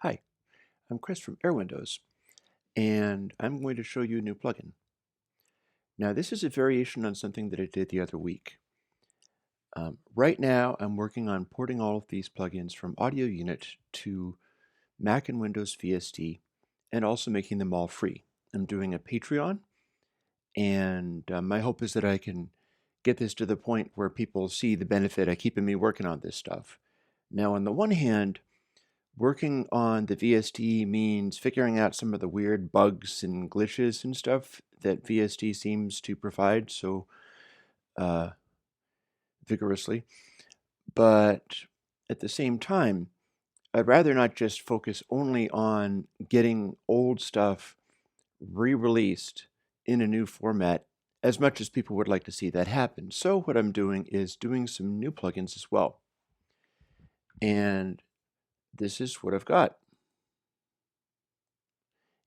Hi, I'm Chris from airwindows, and I'm going to show you a new plugin. Now, this is a variation on something that I did the other week. Right now, I'm working on porting all of these plugins from Audio Unit to Mac and Windows VST, and also making them all free. I'm doing a Patreon, and my hope is that I can get this to the point where people see the benefit of keeping me working on this stuff. Now, on the one hand, working on the VST means figuring out some of the weird bugs and glitches and stuff that VST seems to provide so uh, vigorously. But at the same time, I'd rather not just focus only on getting old stuff re-released in a new format as much as people would like to see that happen. So what I'm doing is doing some new plugins as well. And this is what I've got.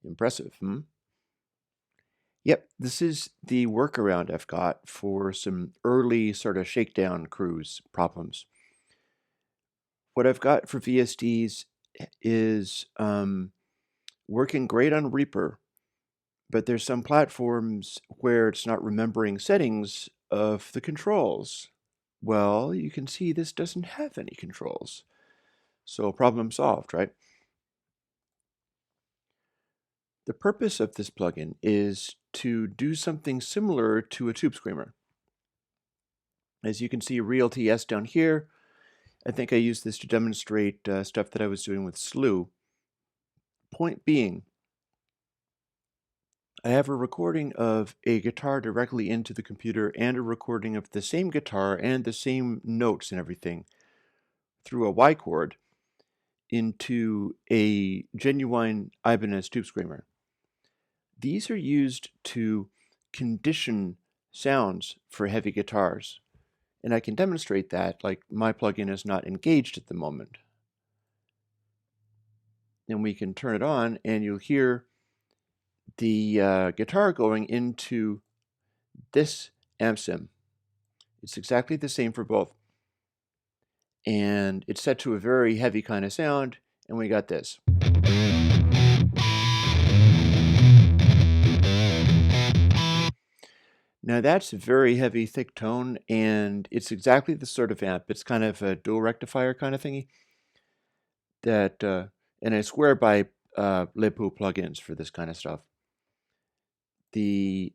Impressive, hmm? Yep, this is the workaround I've got for some early sort of shakedown cruise problems. What I've got for VSDs is working great on Reaper, but there's some platforms where it's not remembering settings of the controls. Well, you can see this doesn't have any controls. So problem solved, right? The purpose of this plugin is to do something similar to a tube screamer. As you can see, RealTS down here. I think I used this to demonstrate stuff that I was doing with Slew. Point being, I have a recording of a guitar directly into the computer and a recording of the same guitar and the same notes and everything through a Y chord into a genuine Ibanez tube screamer. These are used to condition sounds for heavy guitars. And I can demonstrate that, like my plugin is not engaged at the moment. And we can turn it on and you'll hear the guitar going into this amp sim. It's exactly the same for both. And it's set to a very heavy kind of sound, and we got this. Now that's a very heavy, thick tone, and it's exactly the sort of amp. It's kind of a dual rectifier kind of thingy that, and I swear by Lipu plugins for this kind of stuff. The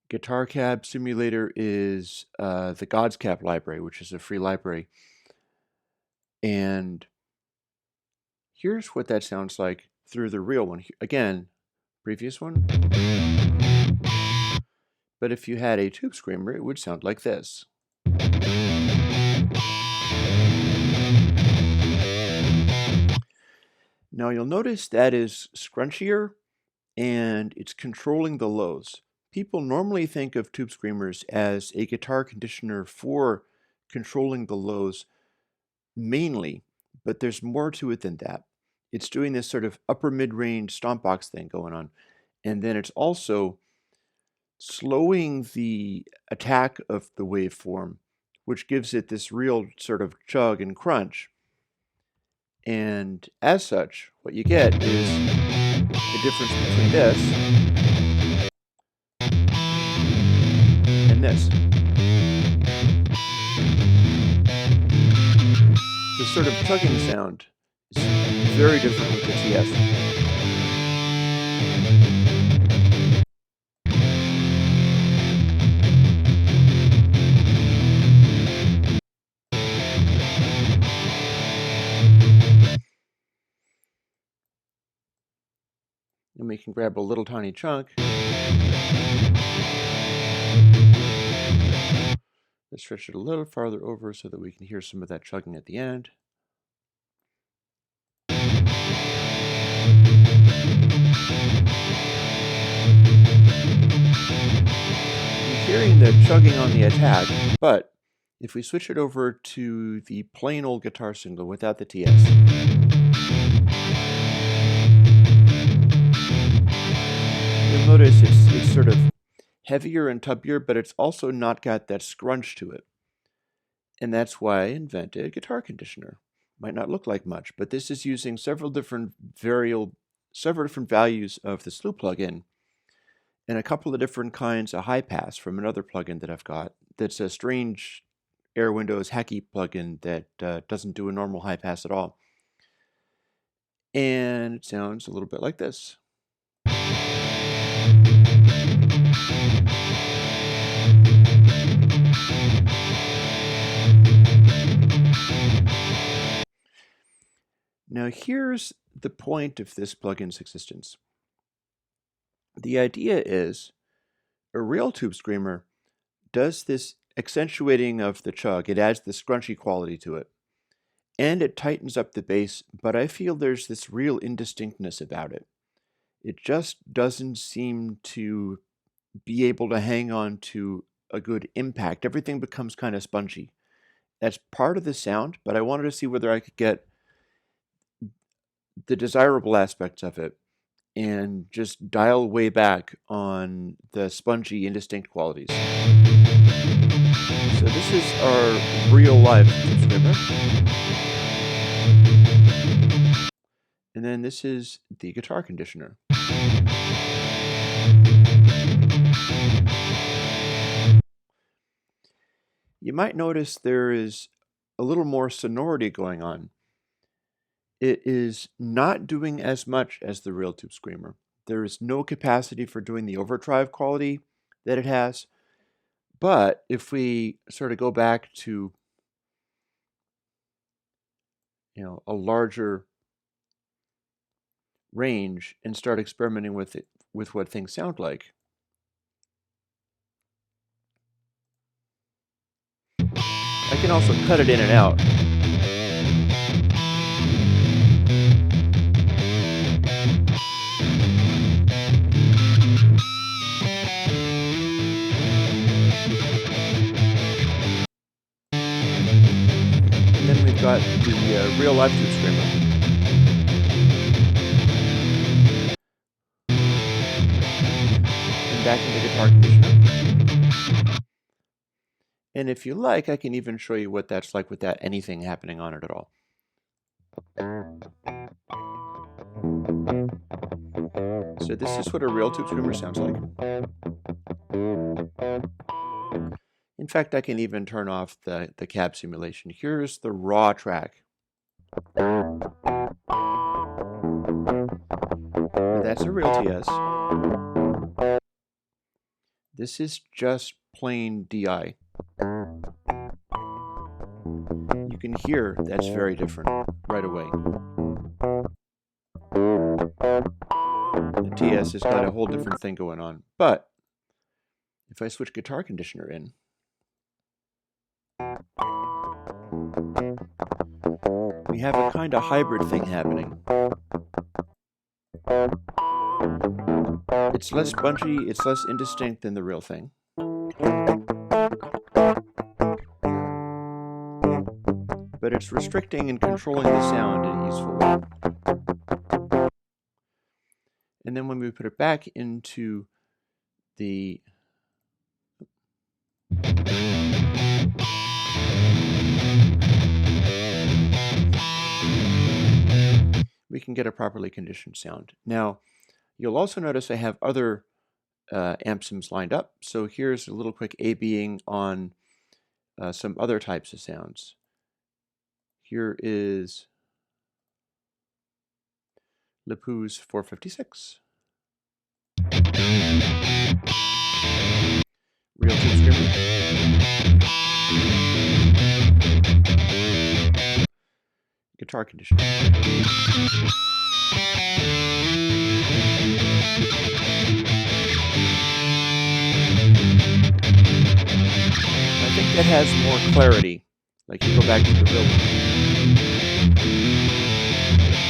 Guitar Cab Simulator is the God's Cap library, which is a free library. And here's what that sounds like through the real one. Again, previous one. But if you had a tube screamer, it would sound like this. Now you'll notice that is scrunchier and it's controlling the lows. People normally think of tube screamers as a guitar conditioner for controlling the lows mainly, but there's more to it than that. It's doing this sort of upper mid-range stomp box thing going on. And then it's also slowing the attack of the waveform, which gives it this real sort of chug and crunch. And as such, what you get is the difference between this and this. The sort of chugging sound is very different with the TS. And we can grab a little tiny chunk. Let's stretch it a little farther over so that we can hear some of that chugging at the end. You're hearing the chugging on the attack, but if we switch it over to the plain old guitar signal without the TS, you'll notice it's sort of heavier and tubbier, but it's also not got that scrunch to it. And that's why I invented a guitar conditioner. Might not look like much, but this is using several different values of the slew plugin and a couple of different kinds of high pass from another plugin that I've got that's a strange airwindows hacky plugin that doesn't do a normal high pass at all. And it sounds a little bit like this. Now here's the point of this plugin's existence. The idea is a real tube screamer does this accentuating of the chug. It adds the scrunchy quality to it. And it tightens up the bass, but I feel there's this real indistinctness about it. It just doesn't seem to be able to hang on to a good impact. Everything becomes kind of spongy. That's part of the sound, but I wanted to see whether I could get the desirable aspects of it and just dial way back on the spongy, indistinct qualities. So this is our real live tube screamer. And then this is the guitar conditioner. You might notice there is a little more sonority going on. It is not doing as much as the real tube screamer. There is no capacity for doing the overdrive quality that it has. But if we sort of go back to, a larger range and start experimenting with it, with what things sound like, I can also cut it in and out. And then we've got the real live tube screamer. And back in the guitar conditioner. And if you like, I can even show you what that's like without anything happening on it at all. So this is what a real tube screamer sounds like. In fact, I can even turn off the cab simulation. Here's the raw track. And that's a real TS. This is just plain DI. You can hear that's very different right away. The TS has got a whole different thing going on. But if I switch guitar conditioner in, we have a kind of hybrid thing happening. It's less spongy, it's less indistinct than the real thing. But it's restricting and controlling the sound in a useful way. And then when we put it back into the we can get a properly conditioned sound. Now, you'll also notice I have other amp sims lined up. So here's a little quick A-Bing on some other types of sounds. Here is Lipu's 456. Real tube screamer. Guitar conditioner. I think that has more clarity. Like you go back to the real one.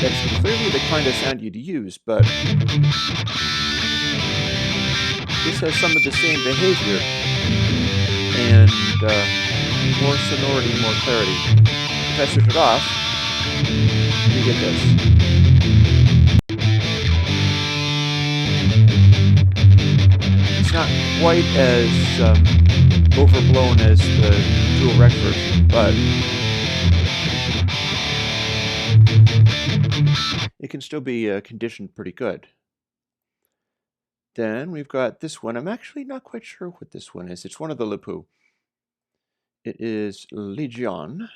That's clearly the kind of sound you'd use, but this has some of the same behavior and more sonority, more clarity. If I switch it off, you get this. It's not quite as overblown as the dual rec version, but it can still be conditioned pretty good. Then we've got this one. I'm actually not quite sure what this one is. It's one of the Lipu. It is Legion.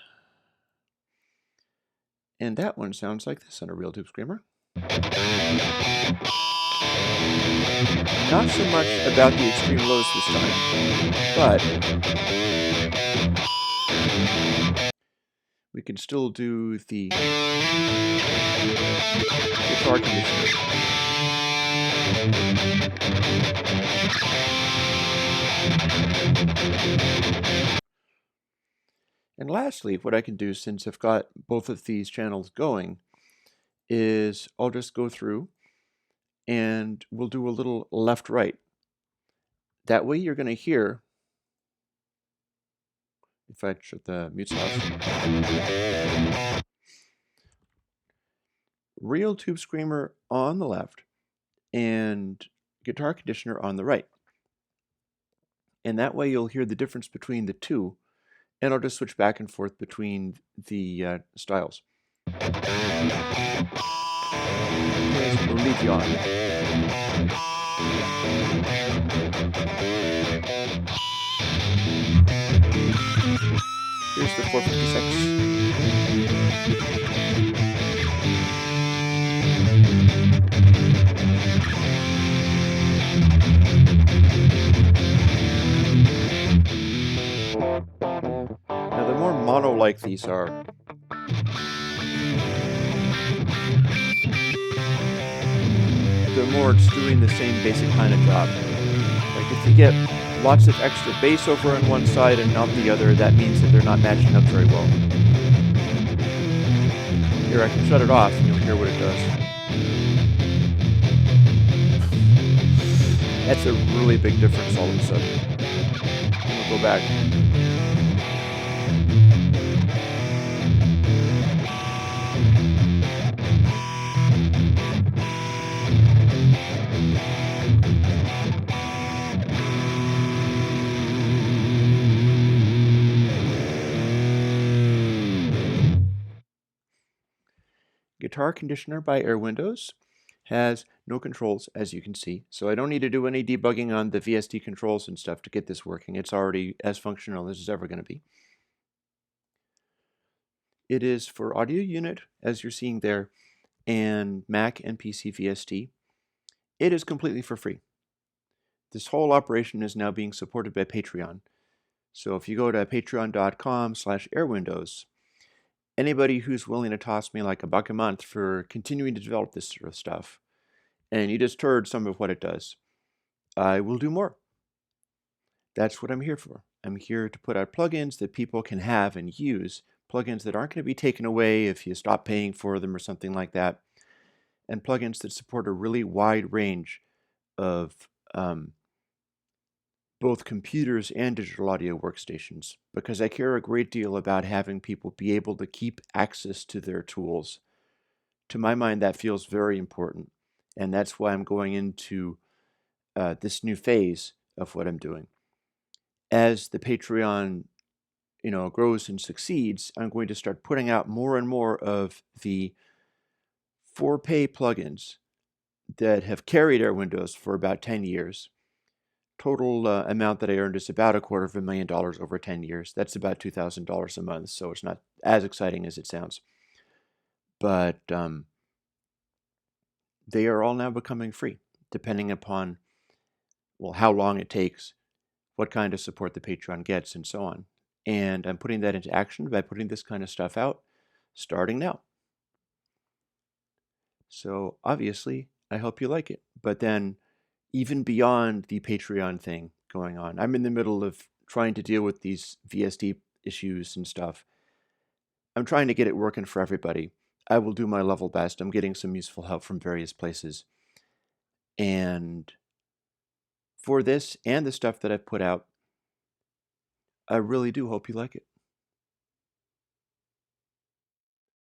And that one sounds like this on a real tube screamer. Not so much about the extreme lows this time, but we can still do the guitar conditioner. And lastly, what I can do, since I've got both of these channels going, is I'll just go through and we'll do a little left-right. That way you're going to hear, if I shut the mute off, real tube screamer on the left and guitar conditioner on the right. And that way you'll hear the difference between the two, and I'll just switch back and forth between the styles. Here's Legion. Here's the 456. Now, the more mono-like these are, the more it's doing the same basic kind of job. Like if you get lots of extra bass over on one side and not the other, that means that they're not matching up very well. Here, I can shut it off and you'll hear what it does. That's a really big difference all of a sudden. And we'll go back. Guitar conditioner by airwindows has no controls, as you can see, so I don't need to do any debugging on the VST controls and stuff to get this working. It's already as functional as it's ever going to be. It is for audio unit, as you're seeing there, and Mac and PC VST. It is completely for free. This whole operation is now being supported by Patreon. So if you go to patreon.com/airwindows, anybody who's willing to toss me like $1 a month for continuing to develop this sort of stuff, and you just heard some of what it does, I will do more. That's what I'm here for. I'm here to put out plugins that people can have and use, plugins that aren't going to be taken away if you stop paying for them or something like that, and plugins that support a really wide range of both computers and digital audio workstations, because I care a great deal about having people be able to keep access to their tools. To my mind, that feels very important, and that's why I'm going into this new phase of what I'm doing. As the Patreon grows and succeeds, I'm going to start putting out more and more of the for-pay plugins that have carried airwindows for about 10 years. Total amount that I earned is about $250,000 over 10 years. That's about $2,000 a month, so it's not as exciting as it sounds. But they are all now becoming free, depending upon, well, how long it takes, what kind of support the Patreon gets, and so on. And I'm putting that into action by putting this kind of stuff out starting now. So obviously, I hope you like it. But then, even beyond the Patreon thing going on, I'm in the middle of trying to deal with these VST issues and stuff. I'm trying to get it working for everybody. I will do my level best. I'm getting some useful help from various places. And for this and the stuff that I've put out, I really do hope you like it.